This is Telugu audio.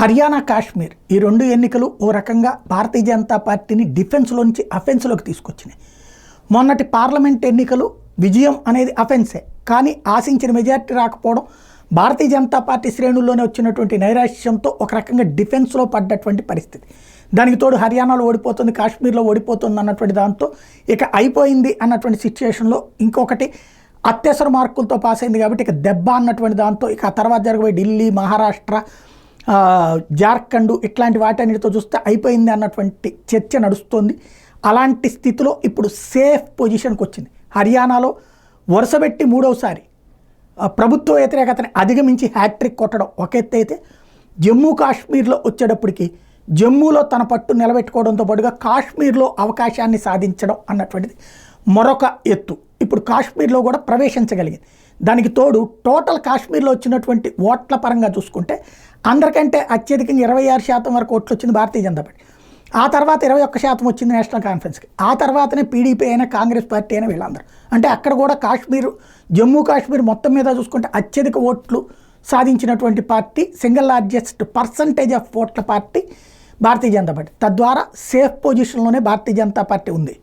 హర్యానా, కాశ్మీర్ ఈ రెండు ఎన్నికలు ఓ రకంగా భారతీయ జనతా పార్టీని డిఫెన్స్లో నుంచి అఫెన్స్లోకి తీసుకొచ్చినాయి. మొన్నటి పార్లమెంట్ ఎన్నికలు విజయం అనేది అఫెన్సే, కానీ ఆశించిన మెజార్టీ రాకపోవడం భారతీయ జనతా పార్టీ శ్రేణుల్లోనే వచ్చినటువంటి నైరాశ్యంతో ఒక రకంగా డిఫెన్స్లో పడ్డటువంటి పరిస్థితి. దానికి తోడు హర్యానాలో ఓడిపోతుంది, కాశ్మీర్లో ఓడిపోతుంది అన్నటువంటి దాంతో ఇక అయిపోయింది అన్నటువంటి సిచ్యువేషన్లో ఇంకొకటి అత్యవసర మార్కులతో పాస్ అయింది కాబట్టి ఇక దెబ్బ అన్నటువంటి దాంతో ఇక ఆ తర్వాత జరగబోయే ఢిల్లీ, మహారాష్ట్ర, జార్ఖండ్ ఇట్లాంటి వాటన్నిటితో చూస్తే అయిపోయింది అన్నటువంటి చర్చ నడుస్తుంది. అలాంటి స్థితిలో ఇప్పుడు సేఫ్ పొజిషన్కి వచ్చింది. హర్యానాలో వరుసబెట్టి మూడవసారి ప్రభుత్వ వ్యతిరేకతని అధిగమించి హ్యాట్రిక్ కొట్టడం ఒక ఎత్తు అయితే, జమ్మూ కాశ్మీర్లో వచ్చేటప్పటికి జమ్మూలో తన పట్టు నిలబెట్టుకోవడంతో పాటుగా కాశ్మీర్లో అవకాశాన్ని సాధించడం అన్నటువంటిది మరొక ఎత్తు. ఇప్పుడు కాశ్మీర్లో కూడా ప్రవేశించగలిగింది. దానికి తోడు టోటల్ కాశ్మీర్లో వచ్చినటువంటి ఓట్ల పరంగా చూసుకుంటే అందరికంటే అత్యధికంగా 26% వరకు ఓట్లు వచ్చింది భారతీయ జనతా పార్టీ. ఆ తర్వాత 21% వచ్చింది నేషనల్ కాన్ఫరెన్స్కి. ఆ తర్వాతనే పీడీపీ అయినా, కాంగ్రెస్ పార్టీ అయినా వీళ్ళందరూ. అంటే అక్కడ కూడా జమ్మూ కాశ్మీర్ మొత్తం మీద చూసుకుంటే అత్యధిక ఓట్లు సాధించినటువంటి party, single largest percentage of ఓట్ల పార్టీ భారతీయ జనతా పార్టీ. తద్వారా సేఫ్ పొజిషన్లోనే భారతీయ జనతా పార్టీ ఉంది.